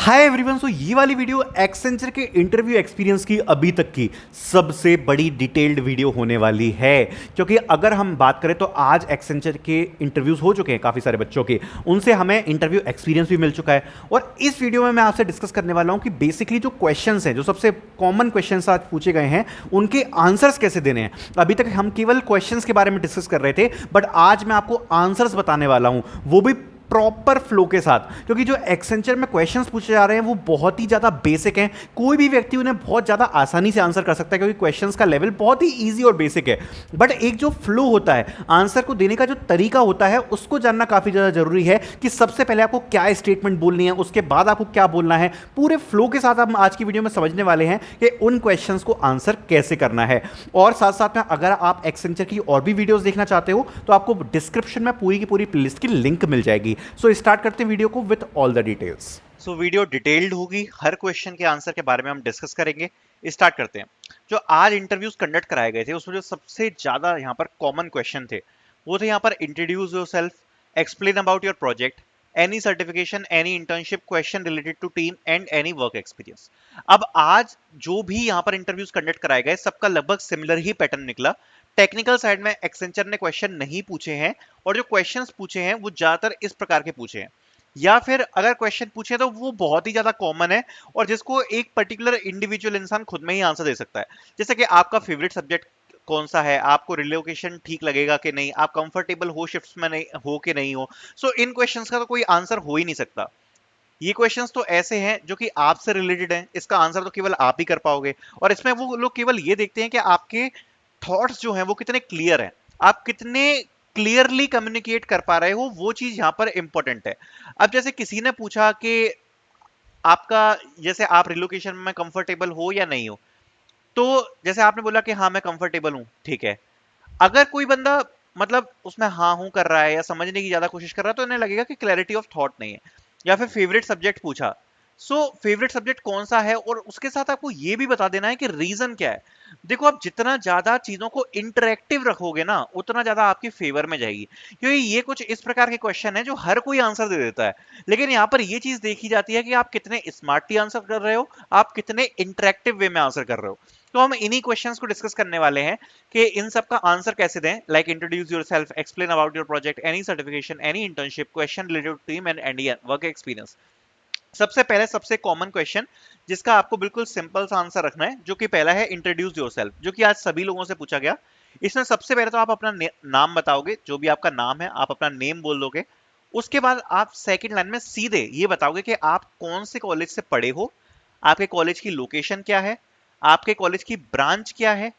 Hi everyone. सो ये वाली video Accenture के इंटरव्यू एक्सपीरियंस की अभी तक की सबसे बड़ी डिटेल्ड वीडियो होने वाली है, क्योंकि अगर हम बात करें तो आज एक्सेंचर के इंटरव्यूज हो चुके हैं काफ़ी सारे बच्चों के, उनसे हमें इंटरव्यू एक्सपीरियंस भी मिल चुका है। और इस वीडियो में मैं आपसे डिस्कस करने वाला हूं कि बेसिकली जो क्वेश्चंस हैं, जो सबसे कॉमन क्वेश्चंस आज पूछे गए हैं, उनके आंसर्स कैसे देने हैं। अभी तक हम केवल क्वेश्चंस के बारे में डिस्कस कर रहे थे, बट आज मैं आपको आंसर्स बताने वाला हूं, वो भी प्रॉपर फ्लो के साथ, क्योंकि जो एक्सेंचर में क्वेश्चंस पूछे जा रहे हैं वो बहुत ही ज्यादा बेसिक हैं। कोई भी व्यक्ति उन्हें बहुत ज्यादा आसानी से आंसर कर सकता है, क्योंकि क्वेश्चंस का लेवल बहुत ही इजी और बेसिक है। बट एक जो फ्लो होता है, आंसर को देने का जो तरीका होता है, उसको जानना काफी ज्यादा जरूरी है कि सबसे पहले आपको क्या स्टेटमेंट बोलनी है, उसके बाद आपको क्या बोलना है। पूरे फ्लो के साथ हम आज की वीडियो में समझने वाले हैं कि उन क्वेश्चंस को आंसर कैसे करना है। और साथ साथ में अगर आप एक्सेंचर की और भी वीडियोस देखना चाहते हो तो आपको डिस्क्रिप्शन में पूरी की पूरी प्लेलिस्ट की लिंक मिल जाएगी। सो स्टार्ट करते हैं वीडियो को with all the details. So video detailed होगी, हर क्वेश्चन के आंसर के बारे में हम डिस्कस करेंगे। स्टार्ट करते हैं। जो आज इंटरव्यूज कंडक्ट कराए गए थे उसमें जो सबसे ज्यादा यहाँ पर कॉमन क्वेश्चन थे वो थे यहाँ पर introduce yourself, explain about your project, any certification, any internship, question related to team and any work experience. अब आज जो भी यहाँ पर इंटरव्यूज कंडक्ट कराए गए सबका लगभग सिमिलर ही पैटर्न निकला। टेक्निकल साइड में एक्सेंचर ने क्वेश्चन नहीं पूछे हैं, और जो क्वेश्चंस पूछे हैं वो ज्यादातर इस प्रकार के पूछे हैं, या फिर अगर क्वेश्चन पूछे तो वो बहुत ही ज्यादा कॉमन है और जिसको एक पर्टिकुलर इंडिविजुअल इंसान खुद में ही आंसर दे सकता है। जैसे कि आपका फेवरेट सब्जेक्ट कौन सा है, आपको रिलोकेशन ठीक लगेगा कि नहीं, आप कंफर्टेबल हो शिफ्ट्स में नहीं हो कि नहीं हो। सो इन क्वेश्चंस का तो कोई आंसर हो ही नहीं सकता। ये क्वेश्चंस तो ऐसे हैं जो कि आपसे रिलेटेड हैं, इसका आंसर तो केवल आप ही कर पाओगे। और इसमें वो लोग केवल ये देखते हैं कि आपके थॉट्स जो हैं वो कितने क्लियर हैं, आप कितने क्लियरली कम्युनिकेट कर पा रहे हो, वो चीज यहां पर इंपॉर्टेंट है। अब जैसे किसी ने पूछा कि आपका, जैसे आप रिलोकेशन में कंफर्टेबल हो या नहीं हो, तो जैसे आपने बोला कि हाँ मैं कंफर्टेबल हूं, ठीक है। अगर कोई बंदा मतलब उसमें हाँ हूं कर रहा है या समझने की ज्यादा कोशिश कर रहा है तो इन्हें लगेगा कि क्लैरिटी ऑफ थॉट नहीं है। या फिर फेवरेट सब्जेक्ट पूछा, सो फेवरेट सब्जेक्ट कौन सा है, और उसके साथ आपको ये भी बता देना है कि रीजन क्या है। देखो, आप जितना ज्यादा चीजों को इंटरेक्टिव रखोगे ना उतना ज्यादा आपकी फेवर में जाएगी, क्योंकि ये कुछ इस प्रकार के क्वेश्चन है जो हर कोई आंसर दे देता है। लेकिन यहाँ पर ये चीज देखी जाती है कि आप कितने स्मार्टली आंसर कर रहे हो, आप कितने इंटरेक्टिव वे में आंसर कर रहे हो। तो हम इन्हीं क्वेश्चंस को डिस्कस करने वाले हैं कि इन सब का आंसर कैसे दें। Like introduce yourself, explain about your project, any certification, any internship, question related to team and any work experience. सबसे पहले सबसे कॉमन क्वेश्चन जिसका आपको बिल्कुल सिंपल सा आंसर रखना है, जो कि पहला है इंट्रोड्यूस योरसेल्फ, जो कि आज सभी लोगों से पूछा गया। इसमें सबसे पहले तो आप अपना नाम बताओगे, जो भी आपका नाम है आप अपना नेम बोल दोगे। उसके बाद आप सेकंड लाइन में सीधे ये बताओगे कि आप कौन से कॉलेज से पढ़े हो, आपके कॉलेज की लोकेशन क्या है, आपके कॉलेज की ब्रांच क्या है,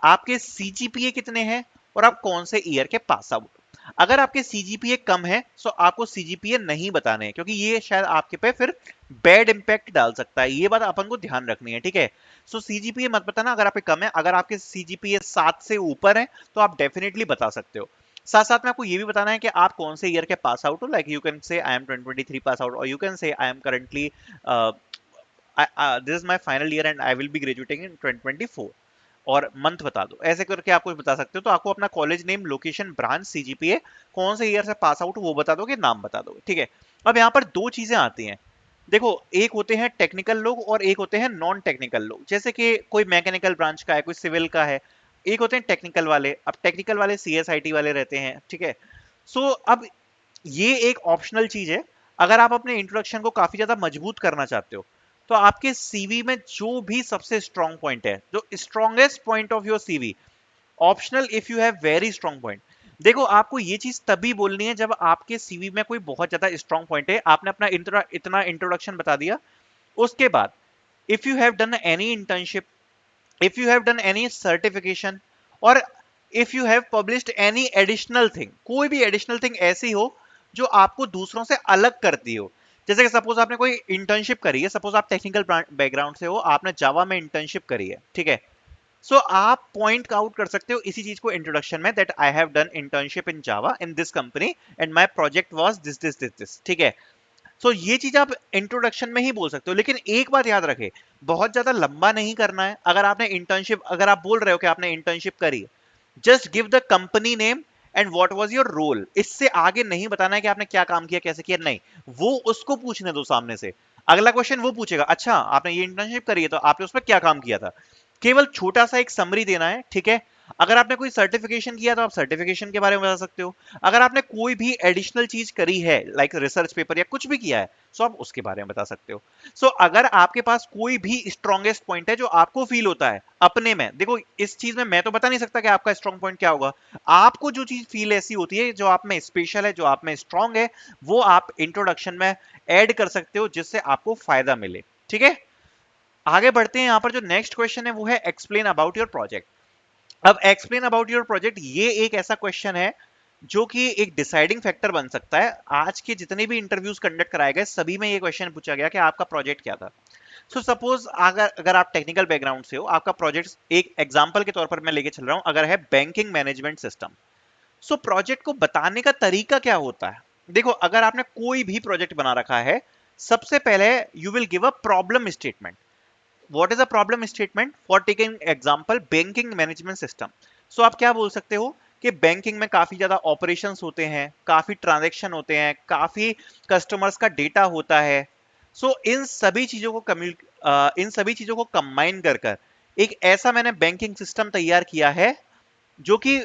आपके सीजीपीए कितने हैं, और आप कौन से ईयर के पास आउट। अगर आपके सीजीपीए कम है तो आपको सीजीपीए नहीं बताने हैं, क्योंकि ये शायद आपके पे फिर बैड इंपैक्ट डाल सकता है। ये बात अपन को ध्यान रखनी है, ठीक है। सो सीजीपीए मत बताना अगर आपके कम है। अगर आपके सीजीपीए 7 से ऊपर है तो आप डेफिनेटली बता सकते हो। साथ साथ में आपको ये भी बताना है कि आप कौन से ईयर के पास आउट हो। Like you can say I am 2023 pass out, और you can say I am currently this is my final year and I will be graduating in 2024, और मंथ बता दो। ऐसे करके आप कुछ बता सकते हो। तो आपको अपना college name, location, branch, CGPA, कौन से ईयर से पास आउट वो बता दोगे, नाम बता दोगे, ठीक है। अब यहाँ पर दो चीजें आती हैं। देखो, एक होते हैं टेक्निकल लोग और एक होते हैं नॉन टेक्निकल लोग। जैसे कि कोई मैकेनिकल ब्रांच का है, कोई सिविल का है, एक होते हैं टेक्निकल वाले। अब टेक्निकल वाले सीएसआईटी वाले रहते हैं, ठीक है। सो अब ये एक ऑप्शनल चीज है। अगर आप अपने इंट्रोडक्शन को काफी ज्यादा मजबूत करना चाहते हो तो आपके सीवी में जो भी सबसे स्ट्रॉन्ग पॉइंट है, जो strongest point of your CV, optional if you have very strong point. देखो, आपको ये चीज तभी बोलनी है जब आपके सीवी में कोई बहुत ज्यादा स्ट्रॉन्ग पॉइंट है। आपने अपना इतना इंट्रोडक्शन बता दिया, उसके बाद if you have done any internship, if you have done any certification, और if you have published any additional thing, कोई भी additional thing ऐसी हो जो आपको दूसरों से अलग करती हो। जैसे कि सपोज आपने कोई इंटर्नशिप करी है, सपोज आप टेक्निकल बैकग्राउंड से हो, आपने जावा में इंटर्नशिप करी है, ठीक है। सो आप पॉइंट आउट कर सकते हो इसी चीज को इंट्रोडक्शन में, that I have done internship in Java in this company and my project was this this this this, ठीक है। सो ये चीज आप इंट्रोडक्शन में ही बोल सकते हो। लेकिन एक बात याद रखे, बहुत ज्यादा लंबा नहीं करना है। अगर आपने इंटर्नशिप, अगर आप बोल रहे हो कि आपने इंटर्नशिप करी, just give the company name and what was your role. इससे आगे नहीं बताना है कि आपने क्या काम किया, कैसे किया, नहीं। वो उसको पूछने दो सामने से। अगला क्वेश्चन वो पूछेगा, अच्छा आपने ये इंटर्नशिप करी है तो आपने उसमें क्या काम किया था। केवल छोटा सा एक समरी देना है, ठीक है। अगर आपने कोई सर्टिफिकेशन किया तो आप सर्टिफिकेशन के बारे में बता सकते हो। अगर आपने कोई भी एडिशनल चीज करी है लाइक रिसर्च पेपर या कुछ भी किया है, तो आप उसके बारे में बता सकते हो। सो अगर आपके पास कोई भी स्ट्रॉन्गेस्ट पॉइंट है जो आपको फील होता है अपने में, देखो इस चीज में मैं तो बता नहीं सकता कि आपका स्ट्रॉन्ग पॉइंट क्या होगा। आपको जो चीज फील ऐसी होती है जो आप में स्पेशल है, जो आप में स्ट्रॉन्ग है, वो आप इंट्रोडक्शन में ऐड कर सकते हो जिससे आपको फायदा मिले, ठीक है। आगे बढ़ते हैं। यहां पर जो नेक्स्ट क्वेश्चन है वो है एक्सप्लेन अबाउट योर प्रोजेक्ट। अब एक्सप्लेन अबाउट योर प्रोजेक्ट ये एक ऐसा क्वेश्चन है जो कि एक डिसाइडिंग फैक्टर बन सकता है। आज के जितने भी इंटरव्यूज कंडक्ट कराए गए सभी में ये क्वेश्चन पूछा गया कि आपका प्रोजेक्ट क्या था। सो सपोज अगर अगर आप टेक्निकल बैकग्राउंड से हो, आपका प्रोजेक्ट एक एग्जांपल के तौर पर मैं लेके चल रहा हूं, अगर है banking management system. So project को बताने का तरीका क्या होता है। देखो अगर आपने कोई भी प्रोजेक्ट बना रखा है, सबसे पहले you will give a problem statement. What is a problem statement for taking example banking management system. So आप क्या बोल सकते हो कि बैंकिंग में काफी ज्यादा ऑपरेशंस होते हैं, काफी ट्रांजैक्शन होते हैं, काफी कस्टमर्स का डेटा होता है। सो इन सभी चीजों को कंबाइन कर कर एक ऐसा मैंने बैंकिंग सिस्टम तैयार किया है जो कि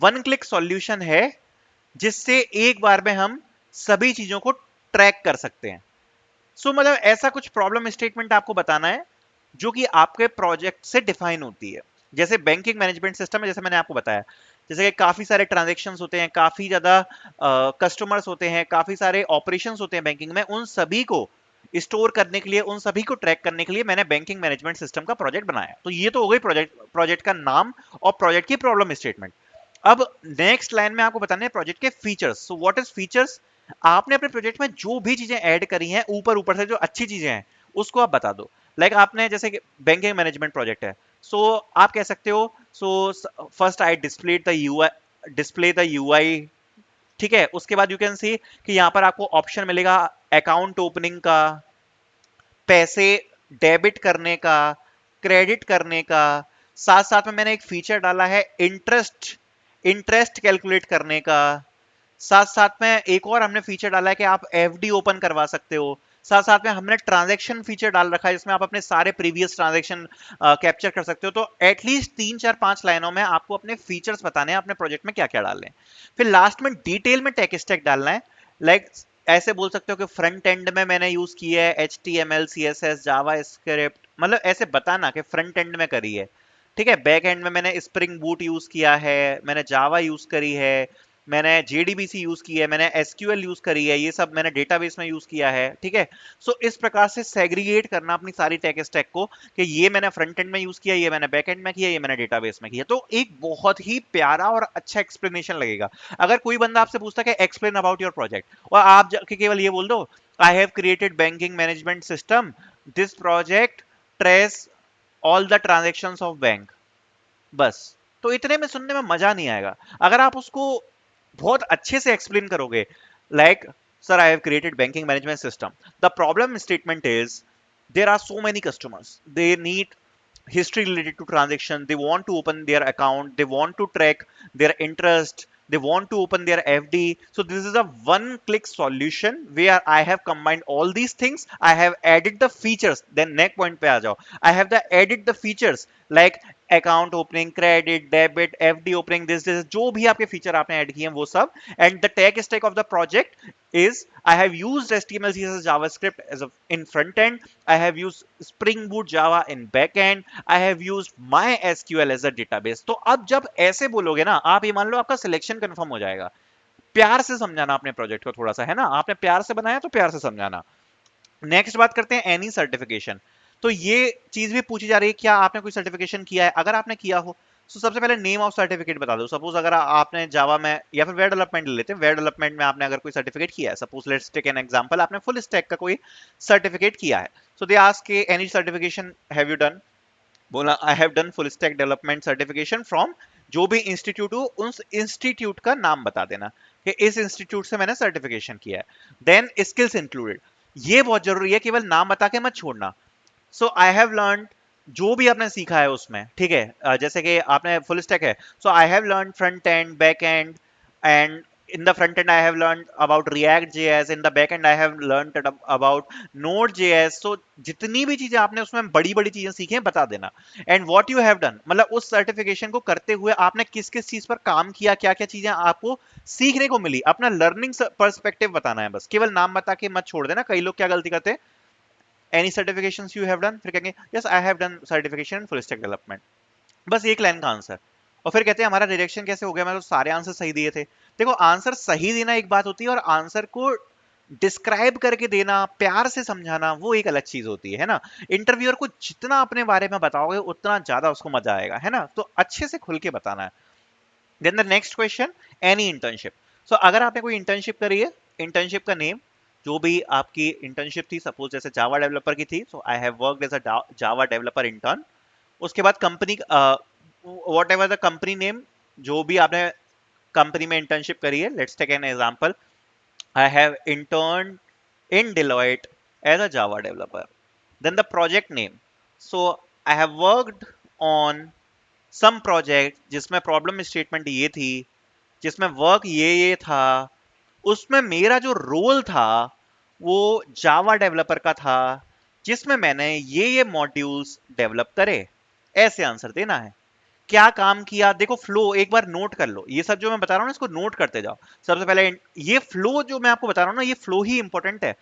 वन क्लिक सॉल्यूशन है, जिससे एक बार में हम सभी चीजों को ट्रैक कर सकते हैं। मतलब ऐसा कुछ प्रॉब्लम स्टेटमेंट आपको बताना है जो कि आपके प्रोजेक्ट से डिफाइन होती है। जैसे बैंकिंग मैनेजमेंट सिस्टम है, जैसे मैंने आपको बताया, जैसे कि काफी सारे ट्रांजेक्शन्स होते हैं, काफी ज्यादा कस्टमर्स होते हैं, काफी सारे ऑपरेशंस होते हैं बैंकिंग में, उन सभी को स्टोर करने के लिए, उन सभी को ट्रैक करने के लिए मैंने बैंकिंग मैनेजमेंट सिस्टम का प्रोजेक्ट बनाया। तो ये तो हो गई प्रोजेक्ट प्रोजेक्ट का नाम और प्रोजेक्ट की प्रॉब्लम स्टेटमेंट। अब नेक्स्ट लाइन में आपको बताने हैं प्रोजेक्ट के features. So what is features. आपने अपने प्रोजेक्ट में जो भी चीजें ऐड करी हैं ऊपर ऊपर से, जो अच्छी चीजें हैं उसको आप बता दो। आपने जैसे कि बैंकिंग मैनेजमेंट प्रोजेक्ट है, सो आप कह सकते हो, so first I display the UI, ठीक है। उसके बाद यू कैन सी कि यहां पर आपको ऑप्शन मिलेगा अकाउंट ओपनिंग का, पैसे डेबिट करने का, क्रेडिट करने का। साथ साथ में मैंने एक फीचर डाला है इंटरेस्ट इंटरेस्ट कैलकुलेट करने का। साथ साथ में एक और हमने फीचर डाला है कि आप एफडी ओपन करवा सकते हो। साथ साथ में हमने ट्रांजैक्शन फीचर डाल रखा है जिसमें आप अपने सारे प्रीवियस ट्रांजैक्शन कैप्चर कर सकते हो। तो एटलीस्ट 3 4 5 लाइनों में आपको अपने फीचर्स बताने हैं, अपने प्रोजेक्ट में क्या क्या डालने हैं। फिर लास्ट में डिटेल में टेक स्टैक डालना है। लाइक ऐसे बोल सकते हो कि फ्रंट एंड में मैंने यूज किया है HTML CSS जावा स्क्रिप्ट, मतलब ऐसे बताना कि फ्रंट एंड में करी है, ठीक है। बैक एंड में मैंने स्प्रिंग बूट यूज किया है, मैंने जावा यूज करी है, मैंने JDBC यूज की है, मैंने SQL यूज करी है, ये सब मैंने डेटाबेस में यूज किया है, ठीक है। सो इस प्रकार से सेग्रीगेट करना अपनी सारी टेक स्टैक को कि ये मैंने फ्रंट एंड में यूज किया, ये मैंने बैक एंड में किया, ये मैंने डेटाबेस में किया। तो एक बहुत ही प्यारा और अच्छा एक्सप्लेनेशन लगेगा। अगर कोई बंदा आपसे पूछता है कि एक्सप्लेन अबाउट योर प्रोजेक्ट, और आप जाके केवल ये बोल दो आई have created banking management system, this project trace all the transactions of bank, बस, तो इतने में सुनने में मजा नहीं आएगा। अगर आप उसको बहुत अच्छे से एक्सप्लेन करोगे, like sir I have created banking management system, the problem statement is there are so many customers, they need history related to transaction, they want to open their account, they want to track their interest, they want to open their FD. So this is a one click solution where I have combined all these things, I have added the features, then next point पे आ जाओ, I have added the features like account opening, credit, debit, FD opening, this जो भी आपके feature आपने add किए हैं वो सब। and the tech stack of the project is I have used HTML CSS JavaScript as a in front end, I have used Spring Boot Java in back end, I have used MySQL as a database। तो अब जब ऐसे बोलोगे ना, आप ये मान लो आपका सिलेक्शन कंफर्म हो जाएगा। प्यार से समझाना अपने प्रोजेक्ट को थोड़ा सा, है ना, आपने प्यार से बनाया तो प्यार से समझाना। नेक्स्ट बात करते हैं एनी सर्टिफिकेशन। तो ये चीज भी पूछी जा रही है क्या आपने कोई सर्टिफिकेशन किया है। अगर आपने किया हो तो सबसे पहले नेम ऑफ सर्टिफिकेट बता दो। सपोज अगर आपने जावा में या फिर वेब डेवलपमेंट ले लेते हैं, वेब डेवलपमेंट में आपने अगर कोई सर्टिफिकेट किया है, suppose let's take an example, आपने फुल स्टैक का कोई सर्टिफिकेट किया है, so they ask any certification have you done, बोला I have done full stack development certification from जो भी इंस्टीट्यूट हो, उस इंस्टीट्यूट का नाम बता देना कि इस इंस्टीट्यूट से मैंने सर्टिफिकेशन किया है। देन स्किल्स इंक्लूडेड, ये बहुत जरूरी है, केवल नाम बता के मत छोड़ना। सो आई हैव लर्न, जो भी आपने सीखा है उसमें, ठीक है। जैसे कि आपने फुल स्टैक है, so I have learn front end back end and in the front end I have learned about React JS, in the back end I have learned about Node JS. So जितनी भी चीजें आपने उसमें बड़ी बड़ी चीजें सीखी हैं बता देना. And what you have done, मतलब उस सर्टिफिकेशन को करते हुए आपने किस किस चीज पर काम किया, क्या क्या चीजें आपको सीखने को मिली, अपना लर्निंग पर्सपेक्टिव बताना है बस. केवल नाम बता के मत छोड़ देना. कई लोग क्या गलती करते हैं, any certifications you have done, फिर कहेंगे yes I have done certification in full stack development, बस एक लाइन का आंसर. और फिर कहते हैं हमारा रिजेक्शन कैसे हो गया, मैंने तो सारे आंसर सही दिए थे. देखो आंसर सही देना एक बात होती है और आंसर को डिस्क्राइब करके देना, प्यार से समझाना, वो एक अलग चीज होती है ना. इंटरव्यूअर को जितना अपने बारे में बताओगे उतना ज्यादा उसको मजा आएगा, है ना. तो अच्छे से खुल के बताना है. Then the next question, any internship. So अगर आपने कोई इंटर्नशिप करी है, इंटर्नशिप का नेम, जो भी आपकी इंटर्नशिप थी, सपोज जैसे जावा डेवलपर की थी, so I have worked as a Java developer intern. उसके बाद company, whatever the company name, जो भी आपने कंपनी में इंटर्नशिप करी है, let's take an example, I have intern in Deloitte as a Java developer. Then the project name, so I have worked on some project जिसमें problem statement ये थी, जिसमें वर्क ये था, उसमें मेरा जो रोल था वो जावा डेवलपर का था, जिसमें मैंने ये मॉड्यूल्स डेवलप करे. ऐसे आंसर देना है. क्या काम किया, देखो फ्लो एक बार नोट कर लो. ये सब जो मैं बता रहा हूँ ना इसको नोट करते जाओ. सबसे पहले ये फ्लो जो मैं आपको बता रहा हूँ ना, ये फ्लो ही इंपॉर्टेंट है.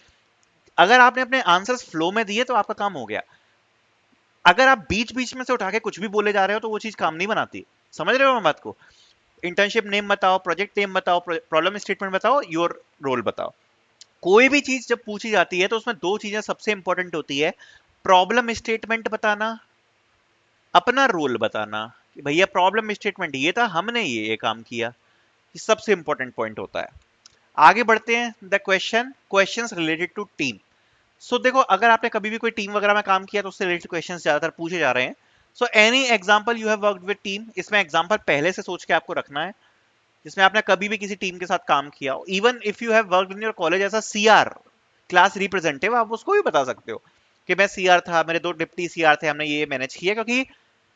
अगर आपने अपने आंसर्स फ्लो में दिए तो आपका काम हो गया. अगर आप बीच बीच में से उठा के कुछ भी बोले जा रहे हो तो वो चीज काम नहीं बनाती. समझ रहे हो मैं बात को. इंटर्नशिप नेम बताओ, प्रोजेक्ट नेम बताओ, प्रॉब्लम स्टेटमेंट बताओ, योर रोल बताओ. कोई भी चीज जब पूछी जाती है तो उसमें दो चीजें सबसे इंपॉर्टेंट होती है. प्रॉब्लम स्टेटमेंट बताना, अपना रोल बताना कि भैया प्रॉब्लम स्टेटमेंट ये था, हमने ये काम किया. ये सबसे इंपॉर्टेंट पॉइंट होता है. आगे बढ़ते हैं. The questions related to team. So देखो अगर आपने कभी भी कोई टीम वगैरह में काम किया तो उससे रिलेटेड क्वेश्चंस ज्यादातर पूछे जा रहे हैं. So any example you have worked with team, इसमें एग्जांपल पहले से सोच के आपको रखना है जिसमें आपने कभी भी किसी टीम के साथ काम किया हो. Even if you have worked in your college as a CR, class representative, आप उसको भी बता सकते हो कि मैं सीआर था, मेरे 2 डिप्टी सीआर थे, हमने ये मैनेज किया. क्योंकि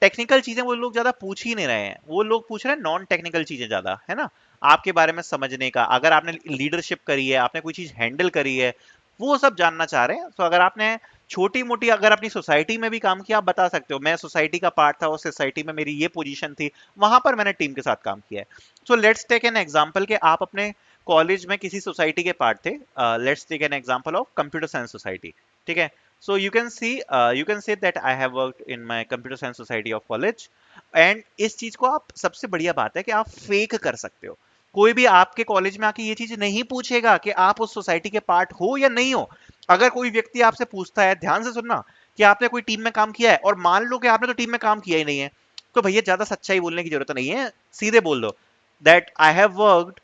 टेक्निकल चीजें वो लोग ज्यादा पूछ ही नहीं रहे हैं, वो लोग पूछ रहे हैं नॉन टेक्निकल चीजें ज्यादा, है ना. आपके बारे में समझने का, अगर आपने लीडरशिप करी है, आपने कोई चीज हैंडल करी है, वो सब जानना चाह रहे हैं. तो अगर आपने छोटी मोटी अगर अपनी सोसाइटी में भी काम किया, आप बता सकते हो मैं सोसाइटी का पार्ट था, उस सोसाइटी में मेरी ये पोजीशन थी, वहां पर मैंने टीम के साथ काम किया है. So let's take an example कि आप अपने कॉलेज में किसी सोसाइटी के पार्ट थे. Let's take an example of computer science society. ठीक है. So you can say that I have worked in my computer science society of college. And इस चीज को आप, सबसे बढ़िया बात है कि आप फेक कर सकते हो. कोई भी आपके कॉलेज में आके ये चीज नहीं पूछेगा कि आप उस सोसाइटी के पार्ट हो या नहीं हो. अगर कोई व्यक्ति आपसे पूछता है, ध्यान से सुनना, कि आपने कोई टीम में काम किया है, और मान लो कि आपने तो टीम में काम किया ही नहीं है, तो भैया ज्यादा सच्चाई बोलने की जरूरत नहीं है. सीधे बोल दो that I have worked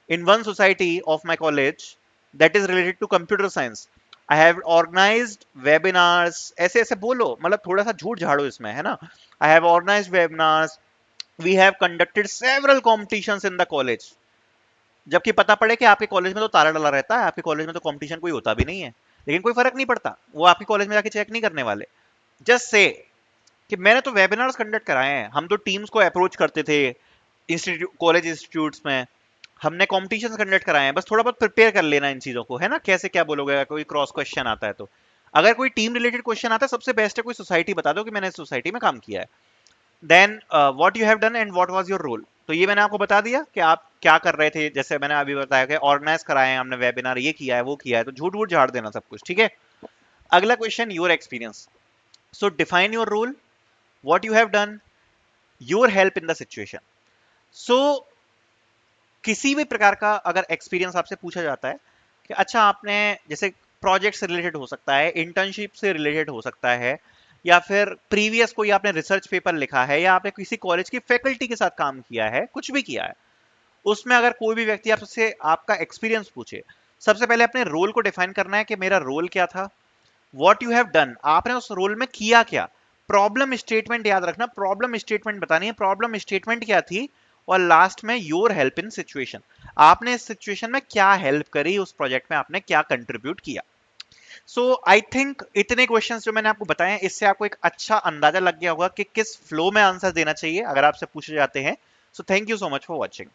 in one society of my college that is related to computer science. I have organized webinars. ऐसे ऐसे बोलो, मतलब थोड़ा सा झूठ झाड़ो इसमें, है ना. I have organized webinars. We have conducted several competitions in the college. जबकि पता पड़े कि आपके कॉलेज में तो ताला डला रहता है, आपके कॉलेज में तो कंपटीशन कोई होता भी नहीं है, लेकिन कोई फर्क नहीं पड़ता, वो आपके कॉलेज में जाके चेक नहीं करने वाले. जस्ट से कि मैंने तो वेबिनार्स कंडक्ट कराए हैं, हम तो टीम्स को अप्रोच करते थे इंस्टीट्यूट, कॉलेज इंस्टीट्यूट्स में, हमने कॉम्पिटिशन कंडक्ट कराए हैं. बस थोड़ा बहुत प्रिपेयर कर लेना इन चीजों को, है ना. कैसे क्या बोलोगे, कोई क्रॉस क्वेश्चन आता है तो. अगर कोई टीम रिलेटेड क्वेश्चन आता है, सबसे बेस्ट है कोई सोसाइटी बता दो कि मैंने सोसाइटी में काम किया है. Then what you have done and what was your role. तो ये मैंने आपको बता दिया कि आप क्या कर रहे थे. जैसे मैंने अभी बताया कि ऑर्गेनाइज कराए हैं हमने वेबिनार, ये किया है, वो किया है, तो झूठ वूठ झाड़ देना सब कुछ. ठीक है. अगला question, your experience. So define your role, what you have done, your help in the situation. So किसी भी प्रकार का अगर एक्सपीरियंस आपसे पूछा जाता है कि अच्छा आपने, जैसे प्रोजेक्ट से रिलेटेड हो सकता है, इंटर्नशिप से रिलेटेड हो सकता है, या फिर प्रीवियस कोई आपने रिसर्च पेपर लिखा है, या आपने किसी कॉलेज की फैकल्टी के साथ काम किया है, कुछ भी किया है, उसमें अगर कोई भी व्यक्ति आपसे आपका एक्सपीरियंस पूछे, सबसे पहले अपने रोल को डिफाइन करना है कि मेरा रोल क्या था. व्हाट यू हैव डन, आपने उस रोल में किया क्या. प्रॉब्लम स्टेटमेंट याद रखना, प्रॉब्लम स्टेटमेंट बतानी है, प्रॉब्लम स्टेटमेंट क्या थी. और लास्ट में योर हेल्प इन सिचुएशन, आपने इस सिचुएशन में क्या हेल्प करी, उस प्रोजेक्ट में आपने क्या कंट्रीब्यूट किया. सो आई थिंक इतने क्वेश्चंस जो मैंने आपको बताए हैं, इससे आपको एक अच्छा अंदाजा लग गया होगा कि किस फ्लो में आंसर देना चाहिए अगर आपसे पूछे जाते हैं. So thank you so much for watching.